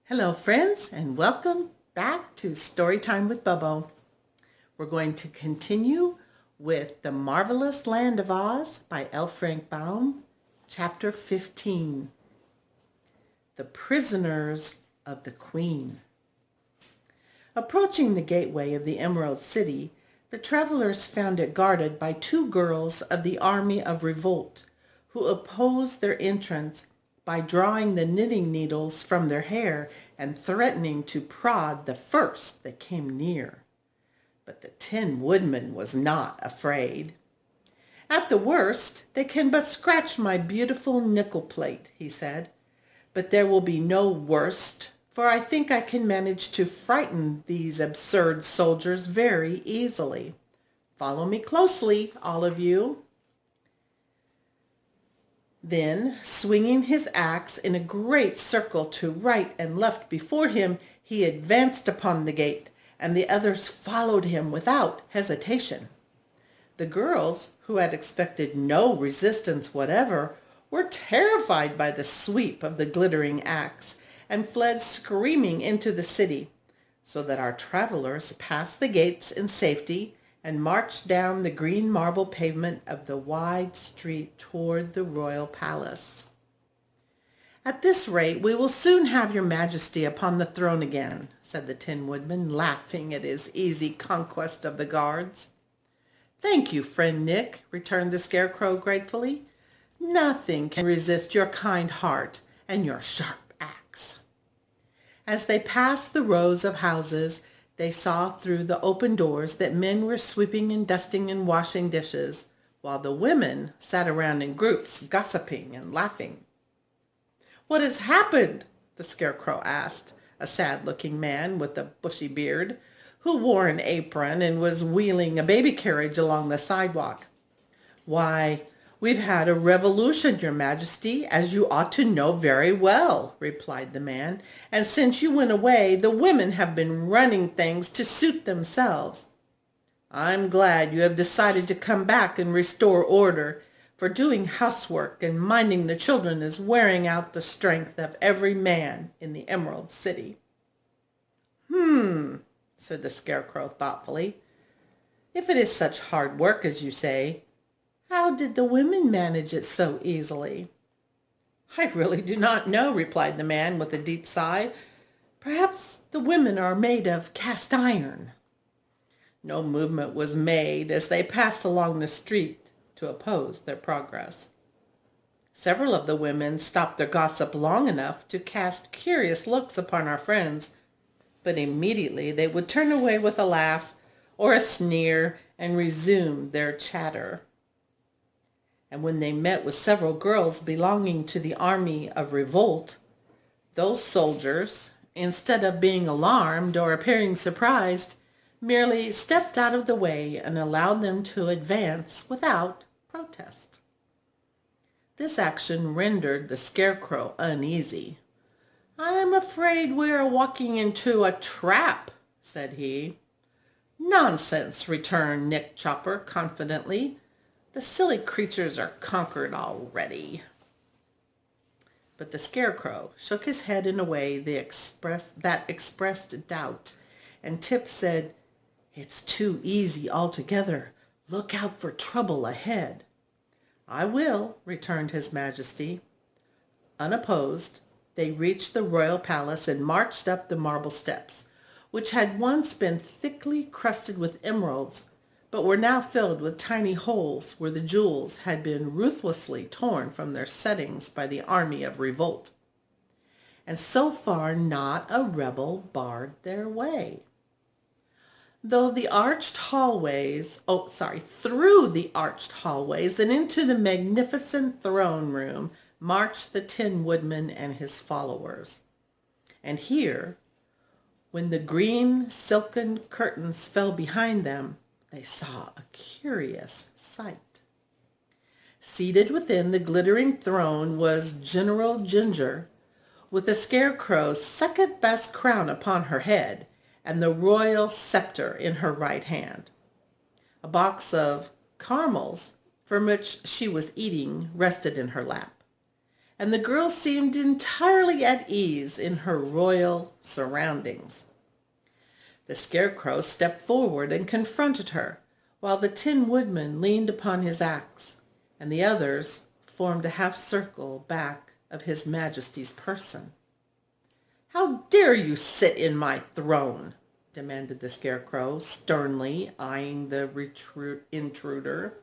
Hello, friends, and welcome back to Storytime with Bubbo. We're going to continue with The Marvelous Land of Oz by L. Frank Baum, Chapter 15, The Prisoners of the Queen. Approaching the gateway of the Emerald City, the travelers found it guarded by two girls of the Army of Revolt, who opposed their entrance by drawing the knitting needles from their hair and threatening to prod the first that came near. But the Tin Woodman was not afraid. "At the worst, they can but scratch my beautiful nickel plate," he said. "But there will be no worst, for I think I can manage to frighten these absurd soldiers very easily. Follow me closely, all of you." Then, swinging his axe in a great circle to right and left before him, he advanced upon the gate, and the others followed him without hesitation. The girls, who had expected no resistance whatever, were terrified by the sweep of the glittering axe, and fled screaming into the city, so that our travelers passed the gates in safety and marched down the green marble pavement of the wide street toward the royal palace. "At this rate we will soon have your majesty upon the throne again," said the Tin Woodman, laughing at his easy conquest of the guards. "Thank you, friend Nick," returned the Scarecrow gratefully. "Nothing can resist your kind heart and your sharp axe." As they passed the rows of houses, they saw through the open doors that men were sweeping and dusting and washing dishes, while the women sat around in groups, gossiping and laughing. "What has happened?" the Scarecrow asked, a sad-looking man with a bushy beard, who wore an apron and was wheeling a baby carriage along the sidewalk. "Why, we've had a revolution, your majesty, as you ought to know very well," replied the man. "And since you went away, the women have been running things to suit themselves. I'm glad you have decided to come back and restore order, for doing housework and minding the children is wearing out the strength of every man in the Emerald City." Said the Scarecrow thoughtfully. "If it is such hard work as you say, how did the women manage it so easily?" "I really do not know," replied the man with a deep sigh. "Perhaps the women are made of cast iron." No movement was made as they passed along the street to oppose their progress. Several of the women stopped their gossip long enough to cast curious looks upon our friends, but immediately they would turn away with a laugh or a sneer and resume their chatter. And when they met with several girls belonging to the Army of Revolt, those soldiers, instead of being alarmed or appearing surprised, merely stepped out of the way and allowed them to advance without protest. This action rendered the Scarecrow uneasy. "I am afraid we are walking into a trap," said he. "Nonsense," returned Nick Chopper confidently. "The silly creatures are conquered already." But the Scarecrow shook his head in a way that expressed doubt, and Tip said, "It's too easy altogether. Look out for trouble ahead." "I will," returned His Majesty. Unopposed, they reached the royal palace and marched up the marble steps, which had once been thickly crusted with emeralds, but were now filled with tiny holes where the jewels had been ruthlessly torn from their settings by the Army of Revolt. And so far not a rebel barred their way. Through the arched hallways and into the magnificent throne room marched the Tin Woodman and his followers. And here, when the green silken curtains fell behind them, they saw a curious sight. Seated within the glittering throne was General Ginger, with the Scarecrow's second-best crown upon her head and the royal scepter in her right hand. A box of caramels, from which she was eating, rested in her lap, and the girl seemed entirely at ease in her royal surroundings. The Scarecrow stepped forward and confronted her, while the Tin Woodman leaned upon his axe, and the others formed a half circle back of His Majesty's person. "How dare you sit in my throne?" demanded the Scarecrow, sternly eyeing the intruder.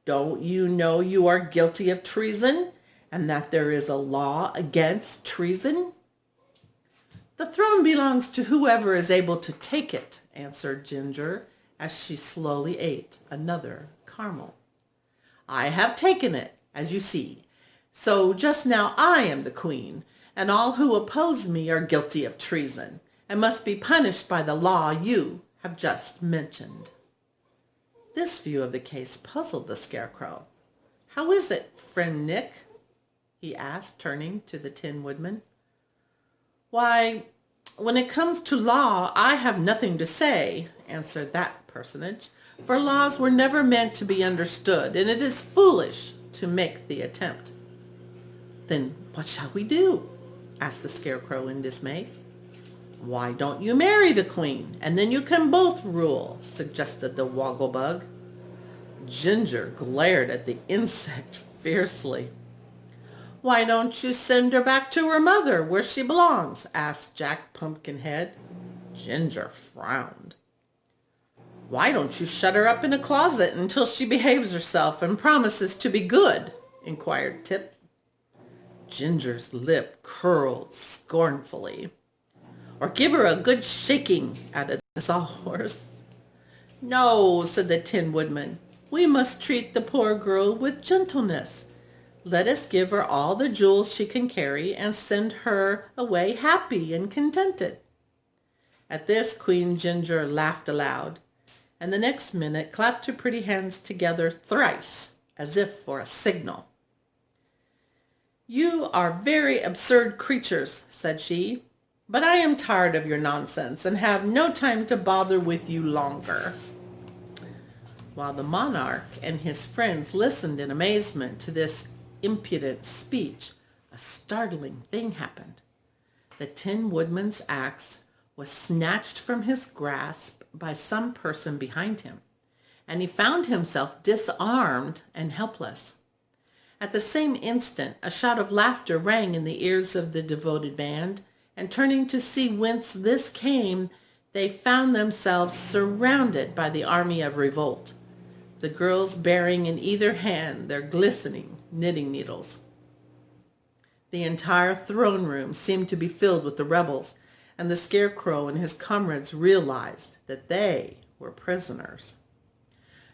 "Don't you know you are guilty of treason, and that there is a law against treason?" "The throne belongs to whoever is able to take it," answered Ginger, as she slowly ate another caramel. "I have taken it, as you see. So just now I am the queen, and all who oppose me are guilty of treason, and must be punished by the law you have just mentioned." This view of the case puzzled the Scarecrow. "How is it, friend Nick?" he asked, turning to the Tin Woodman. "Why, when it comes to law, I have nothing to say," answered that personage, "for laws were never meant to be understood, and it is foolish to make the attempt." "Then what shall we do?" asked the Scarecrow in dismay. "Why don't you marry the queen, and then you can both rule," suggested the Wogglebug. Ginger glared at the insect fiercely. "Why don't you send her back to her mother, where she belongs?" asked Jack Pumpkinhead. Ginger frowned. "Why don't you shut her up in a closet until she behaves herself and promises to be good?" inquired Tip. Ginger's lip curled scornfully. "Or give her a good shaking," added the Sawhorse. "No," said the Tin Woodman. "We must treat the poor girl with gentleness. Let us give her all the jewels she can carry and send her away happy and contented." At this Queen Ginger laughed aloud, and the next minute clapped her pretty hands together thrice, as if for a signal. "You are very absurd creatures," said she, "but I am tired of your nonsense and have no time to bother with you longer." While the monarch and his friends listened in amazement to this impudent speech, a startling thing happened. The Tin Woodman's axe was snatched from his grasp by some person behind him, and he found himself disarmed and helpless. At the same instant, a shout of laughter rang in the ears of the devoted band, and turning to see whence this came, they found themselves surrounded by the army of revolt, the girls bearing in either hand their glistening knitting needles. The entire throne room seemed to be filled with the rebels, and the Scarecrow and his comrades realized that they were prisoners.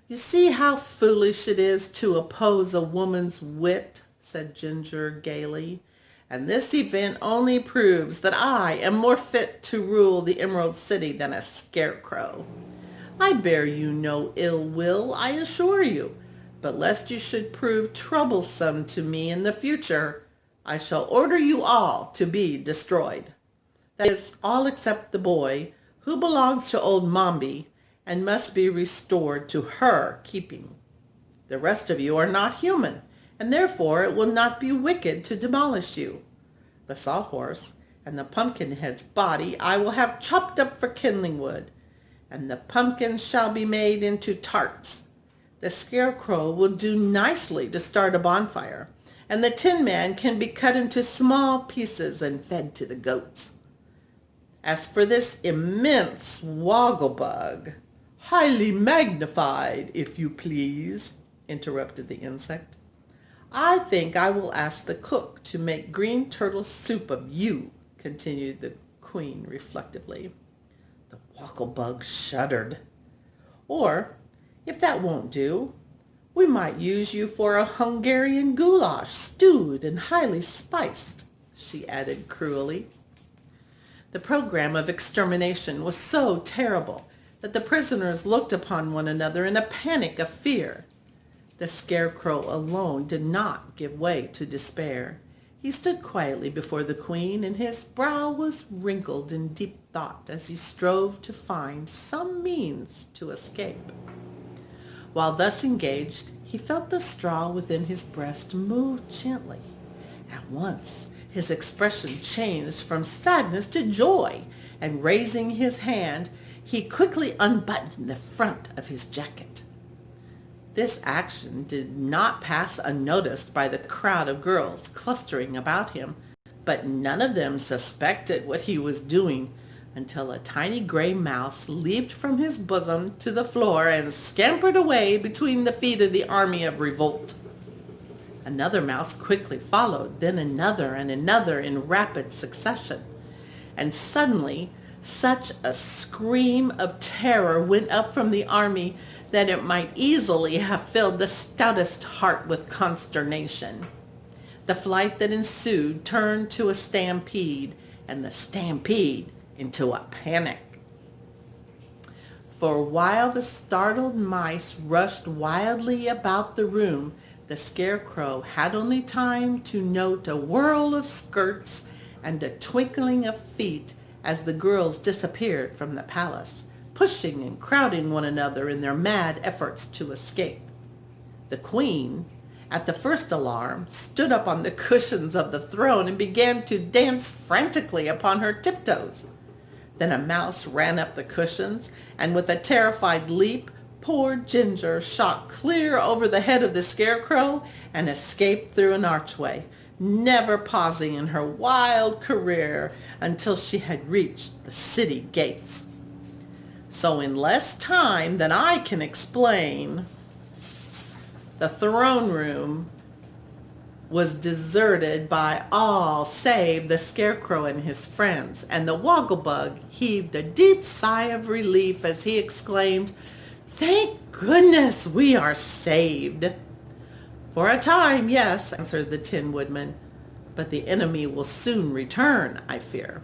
"You see how foolish it is to oppose a woman's wit," said Ginger gaily, "and this event only proves that I am more fit to rule the Emerald City than a Scarecrow. I bear you no ill will, I assure you, but lest you should prove troublesome to me in the future, I shall order you all to be destroyed. That is, all except the boy, who belongs to old Mombi and must be restored to her keeping. The rest of you are not human, and therefore it will not be wicked to demolish you. The Sawhorse and the Pumpkinhead's body I will have chopped up for kindling wood, and the pumpkins shall be made into tarts. The Scarecrow will do nicely to start a bonfire, and the Tin Man can be cut into small pieces and fed to the goats. As for this immense Wogglebug, highly magnified, if you please," interrupted the insect, "I think I will ask the cook to make green turtle soup of you," continued the Queen reflectively. The Wogglebug shuddered. "Or, if that won't do, we might use you for a Hungarian goulash, stewed and highly spiced," she added cruelly. The program of extermination was so terrible that the prisoners looked upon one another in a panic of fear. The Scarecrow alone did not give way to despair. He stood quietly before the Queen, and his brow was wrinkled in deep thought as he strove to find some means to escape. While thus engaged, he felt the straw within his breast move gently, At once, his expression changed from sadness to joy, and raising his hand, he quickly unbuttoned the front of his jacket. This action did not pass unnoticed by the crowd of girls clustering about him, but none of them suspected what he was doing until a tiny gray mouse leaped from his bosom to the floor and scampered away between the feet of the army of revolt. Another mouse quickly followed, then another and another in rapid succession. And suddenly, such a scream of terror went up from the army that it might easily have filled the stoutest heart with consternation. The flight that ensued turned to a stampede, and the stampede into a panic. For while the startled mice rushed wildly about the room, the Scarecrow had only time to note a whirl of skirts and a twinkling of feet as the girls disappeared from the palace, pushing and crowding one another in their mad efforts to escape. The Queen, at the first alarm, stood up on the cushions of the throne and began to dance frantically upon her tiptoes. Then a mouse ran up the cushions, and with a terrified leap, poor Ginger shot clear over the head of the Scarecrow and escaped through an archway, never pausing in her wild career until she had reached the city gates. So in less time than I can explain, the throne room was deserted by all save the Scarecrow and his friends, and the Wogglebug heaved a deep sigh of relief as he exclaimed, "Thank goodness we are saved." "For a time, yes," answered the Tin Woodman, "but the enemy will soon return, I fear."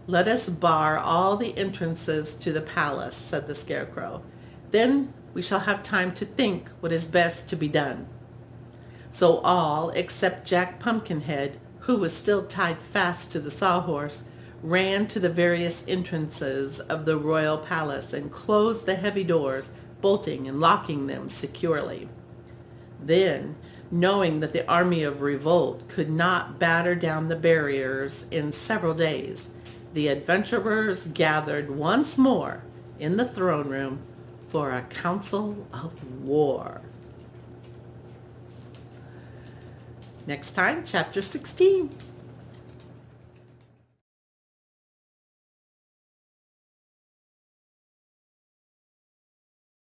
"Let us bar all the entrances to the palace," said the Scarecrow. "Then we shall have time to think what is best to be done." So all, except Jack Pumpkinhead, who was still tied fast to the sawhorse, ran to the various entrances of the royal palace and closed the heavy doors, bolting and locking them securely. Then, knowing that the army of revolt could not batter down the barriers in several days, the adventurers gathered once more in the throne room for a council of war. Next time, Chapter 16.